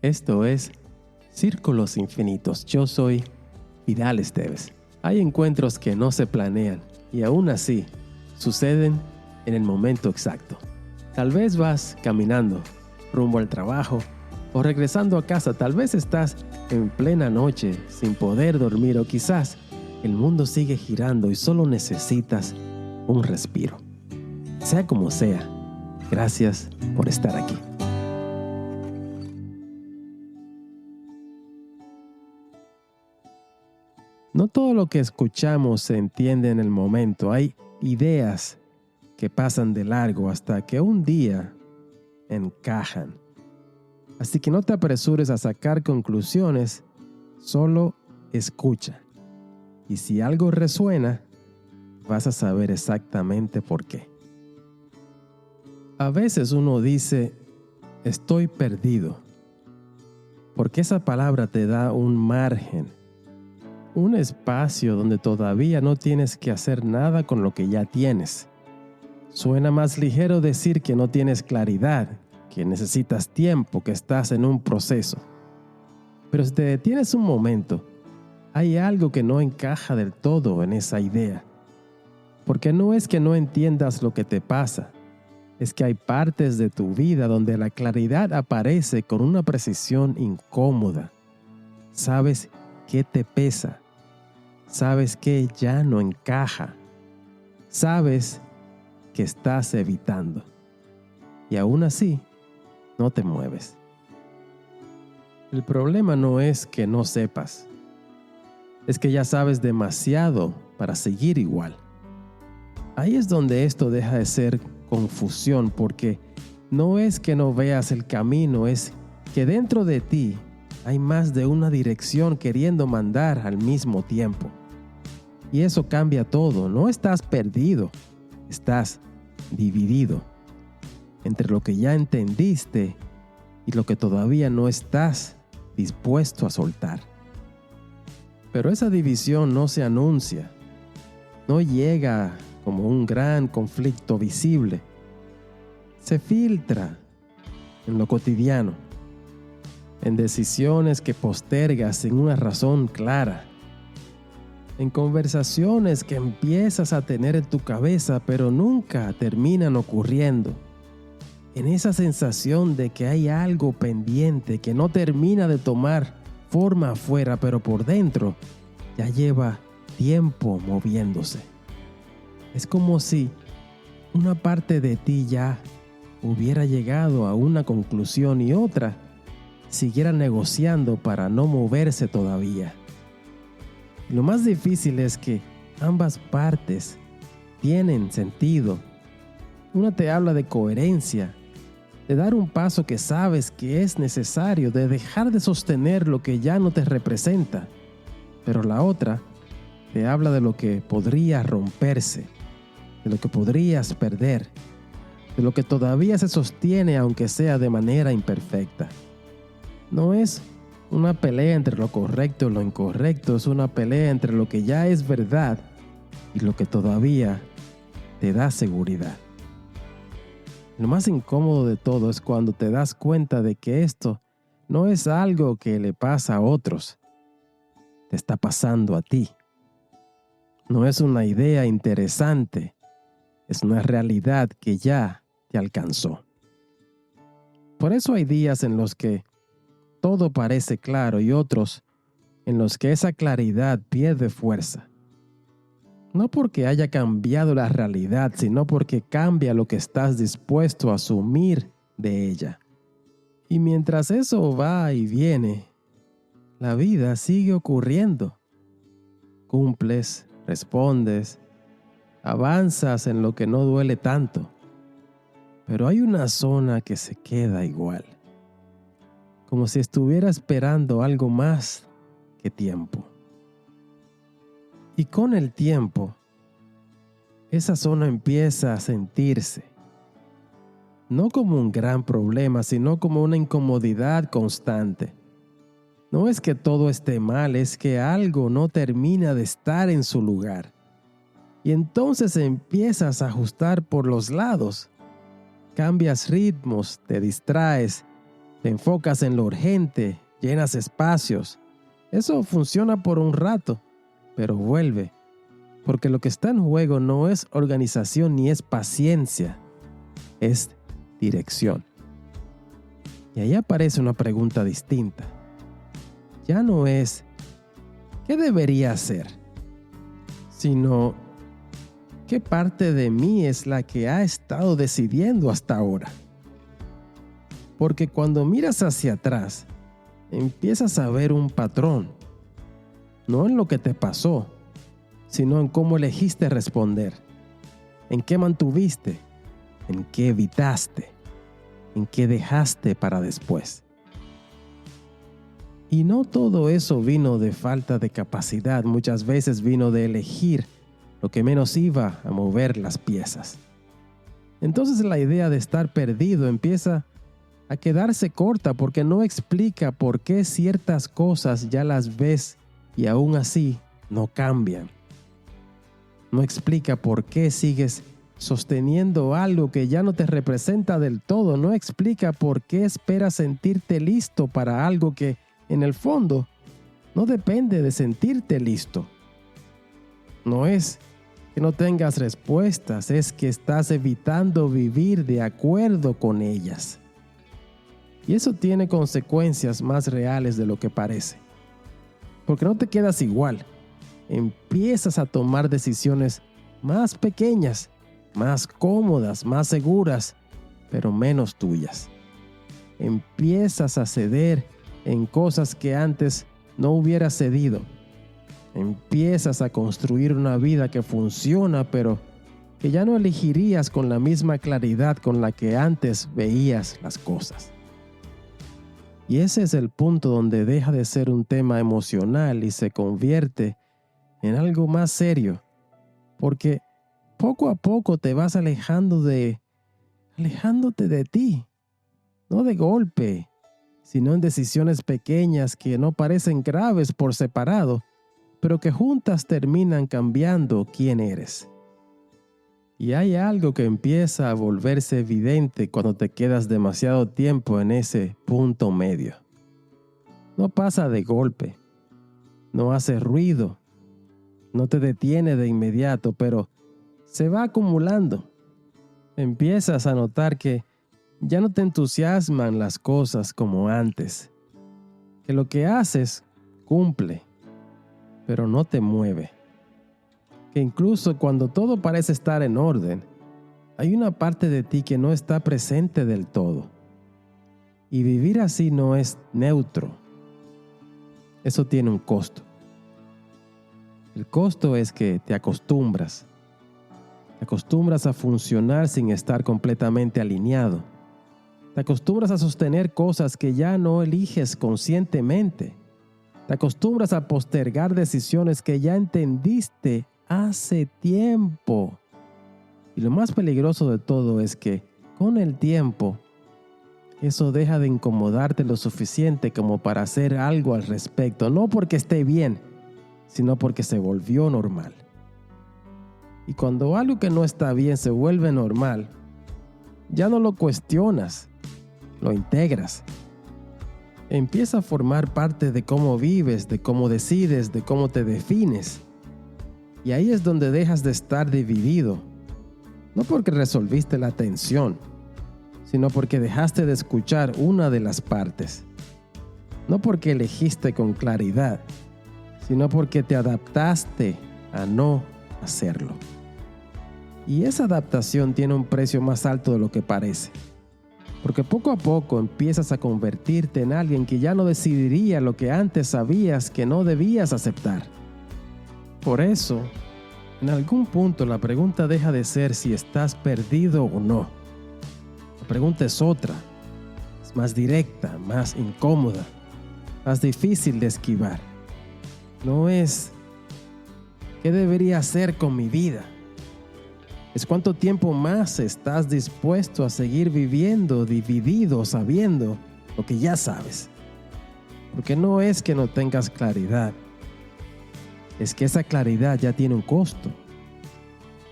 Esto es Círculos Infinitos. Yo soy Vidal Esteves. Hay encuentros que no se planean y aún así suceden en el momento exacto. Tal vez vas caminando rumbo al trabajo o regresando a casa. Tal vez estás en plena noche sin poder dormir o quizás el mundo sigue girando y solo necesitas un respiro. Sea como sea, gracias por estar aquí. No todo lo que escuchamos se entiende en el momento. Hay ideas que pasan de largo hasta que un día encajan. Así que no te apresures a sacar conclusiones, solo escucha. Y si algo resuena, vas a saber exactamente por qué. A veces uno dice, estoy perdido, porque esa palabra te da un margen, un espacio donde todavía no tienes que hacer nada con lo que ya tienes. Suena más ligero decir que no tienes claridad, que necesitas tiempo, que estás en un proceso. Pero si te detienes un momento, hay algo que no encaja del todo en esa idea. Porque no es que no entiendas lo que te pasa, es que hay partes de tu vida donde la claridad aparece con una precisión incómoda. Sabes qué te pesa, sabes que ya no encaja, sabes que estás evitando. Y aún así, no te mueves. El problema no es que no sepas, es que ya sabes demasiado para seguir igual. Ahí es donde esto deja de ser confusión, porque no es que no veas el camino, es que dentro de ti hay más de una dirección queriendo mandar al mismo tiempo. Y eso cambia todo. No estás perdido, estás dividido entre lo que ya entendiste y lo que todavía no estás dispuesto a soltar. Pero esa división no se anuncia, no llega como un gran conflicto visible. Se filtra en lo cotidiano, en decisiones que postergas sin una razón clara, en conversaciones que empiezas a tener en tu cabeza pero nunca terminan ocurriendo, en esa sensación de que hay algo pendiente que no termina de tomar forma afuera, pero por dentro ya lleva tiempo moviéndose. Es como si una parte de ti ya hubiera llegado a una conclusión y otra siguiera negociando para no moverse todavía. Y lo más difícil es que ambas partes tienen sentido. Una te habla de coherencia, de dar un paso que sabes que es necesario, de dejar de sostener lo que ya no te representa. Pero la otra te habla de lo que podría romperse, de lo que podrías perder, de lo que todavía se sostiene aunque sea de manera imperfecta. No es una pelea entre lo correcto y lo incorrecto, es una pelea entre lo que ya es verdad y lo que todavía te da seguridad. Lo más incómodo de todo es cuando te das cuenta de que esto no es algo que le pasa a otros, te está pasando a ti. No es una idea interesante, es una realidad que ya te alcanzó. Por eso hay días en los que todo parece claro y otros en los que esa claridad pierde fuerza. No porque haya cambiado la realidad, sino porque cambia lo que estás dispuesto a asumir de ella. Y mientras eso va y viene, la vida sigue ocurriendo. Cumples, respondes, avanzas en lo que no duele tanto. Pero hay una zona que se queda igual, como si estuviera esperando algo más que tiempo. Y con el tiempo, esa zona empieza a sentirse, no como un gran problema, sino como una incomodidad constante. No es que todo esté mal, es que algo no termina de estar en su lugar. Y entonces empiezas a ajustar por los lados. Cambias ritmos, te distraes Te enfocas en lo urgente, llenas espacios. Eso funciona por un rato, pero vuelve. Porque lo que está en juego no es organización ni es paciencia, es dirección. Y ahí aparece una pregunta distinta. Ya no es ¿qué debería hacer?, sino ¿qué parte de mí es la que ha estado decidiendo hasta ahora? Porque cuando miras hacia atrás, empiezas a ver un patrón, no en lo que te pasó, sino en cómo elegiste responder, en qué mantuviste, en qué evitaste, en qué dejaste para después. Y no todo eso vino de falta de capacidad, muchas veces vino de elegir lo que menos iba a mover las piezas. Entonces la idea de estar perdido empieza a quedarse corta porque no explica por qué ciertas cosas ya las ves y aún así no cambian. No explica por qué sigues sosteniendo algo que ya no te representa del todo. No explica por qué esperas sentirte listo para algo que, en el fondo, no depende de sentirte listo. No es que no tengas respuestas, es que estás evitando vivir de acuerdo con ellas. Y eso tiene consecuencias más reales de lo que parece. Porque no te quedas igual. Empiezas a tomar decisiones más pequeñas, más cómodas, más seguras, pero menos tuyas. Empiezas a ceder en cosas que antes no hubieras cedido. Empiezas a construir una vida que funciona, pero que ya no elegirías con la misma claridad con la que antes veías las cosas. Y ese es el punto donde deja de ser un tema emocional y se convierte en algo más serio, porque poco a poco te vas alejándote de ti, no de golpe, sino en decisiones pequeñas que no parecen graves por separado, pero que juntas terminan cambiando quién eres. Y hay algo que empieza a volverse evidente cuando te quedas demasiado tiempo en ese punto medio. No pasa de golpe, no hace ruido, no te detiene de inmediato, pero se va acumulando. Empiezas a notar que ya no te entusiasman las cosas como antes, que lo que haces cumple, pero no te mueve. Que incluso cuando todo parece estar en orden, hay una parte de ti que no está presente del todo. Y vivir así no es neutro. Eso tiene un costo. El costo es que te acostumbras. Te acostumbras a funcionar sin estar completamente alineado. Te acostumbras a sostener cosas que ya no eliges conscientemente. Te acostumbras a postergar decisiones que ya entendiste hace tiempo. Y lo más peligroso de todo es que con el tiempo eso deja de incomodarte lo suficiente como para hacer algo al respecto, no porque esté bien, sino porque se volvió normal. Y cuando algo que no está bien se vuelve normal, ya no lo cuestionas, lo integras. Empieza a formar parte de cómo vives, de cómo decides, de cómo te defines. Y ahí es donde dejas de estar dividido, no porque resolviste la tensión, sino porque dejaste de escuchar una de las partes. No porque elegiste con claridad, sino porque te adaptaste a no hacerlo. Y esa adaptación tiene un precio más alto de lo que parece, porque poco a poco empiezas a convertirte en alguien que ya no decidiría lo que antes sabías que no debías aceptar. Por eso, en algún punto la pregunta deja de ser si estás perdido o no. La pregunta es otra, es más directa, más incómoda, más difícil de esquivar. No es ¿qué debería hacer con mi vida? Es cuánto tiempo más estás dispuesto a seguir viviendo dividido sabiendo lo que ya sabes. Porque no es que no tengas claridad, es que esa claridad ya tiene un costo.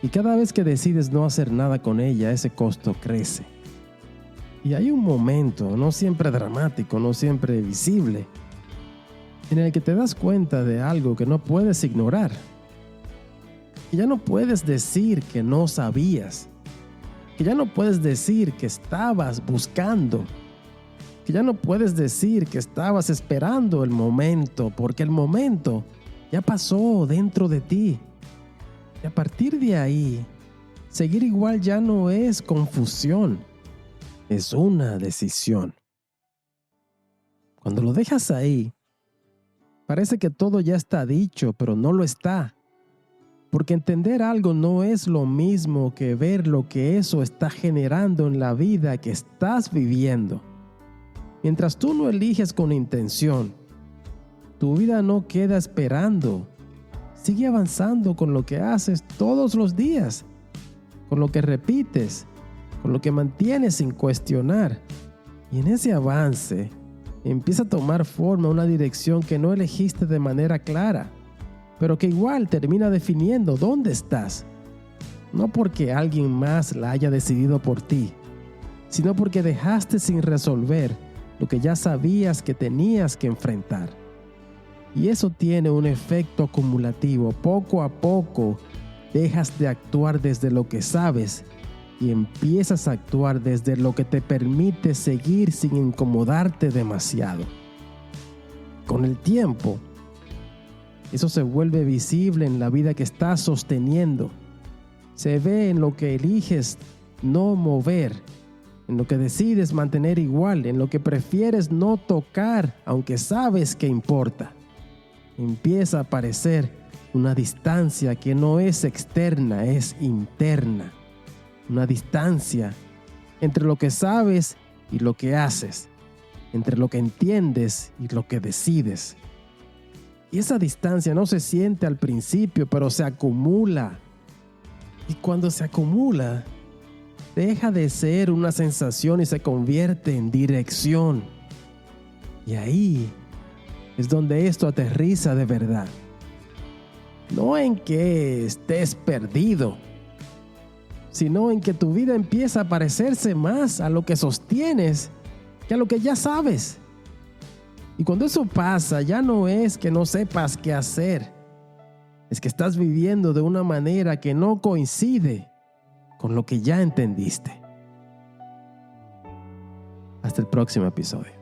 Y cada vez que decides no hacer nada con ella, ese costo crece. Y hay un momento, no siempre dramático, no siempre visible, en el que te das cuenta de algo que no puedes ignorar. Que ya no puedes decir que no sabías. Que ya no puedes decir que estabas buscando. Que ya no puedes decir que estabas esperando el momento, porque el momento ya pasó dentro de ti. Y a partir de ahí, seguir igual ya no es confusión, es una decisión. Cuando lo dejas ahí, parece que todo ya está dicho, pero no lo está. Porque entender algo no es lo mismo que ver lo que eso está generando en la vida que estás viviendo. Mientras tú no eliges con intención, tu vida no queda esperando. Sigue avanzando con lo que haces todos los días, con lo que repites, con lo que mantienes sin cuestionar. Y en ese avance empieza a tomar forma una dirección que no elegiste de manera clara, pero que igual termina definiendo dónde estás. No porque alguien más la haya decidido por ti, sino porque dejaste sin resolver lo que ya sabías que tenías que enfrentar. Y eso tiene un efecto acumulativo. Poco a poco dejas de actuar desde lo que sabes y empiezas a actuar desde lo que te permite seguir sin incomodarte demasiado. Con el tiempo, eso se vuelve visible en la vida que estás sosteniendo. Se ve en lo que eliges no mover, en lo que decides mantener igual, en lo que prefieres no tocar, aunque sabes que importa. Empieza a aparecer una distancia que no es externa, es interna. Una distancia entre lo que sabes y lo que haces, entre lo que entiendes y lo que decides. Y esa distancia no se siente al principio, pero se acumula. Y cuando se acumula, deja de ser una sensación y se convierte en dirección. Y ahí es donde esto aterriza de verdad. No en que estés perdido, sino en que tu vida empieza a parecerse más a lo que sostienes que a lo que ya sabes. Y cuando eso pasa, ya no es que no sepas qué hacer, es que estás viviendo de una manera que no coincide con lo que ya entendiste. Hasta el próximo episodio.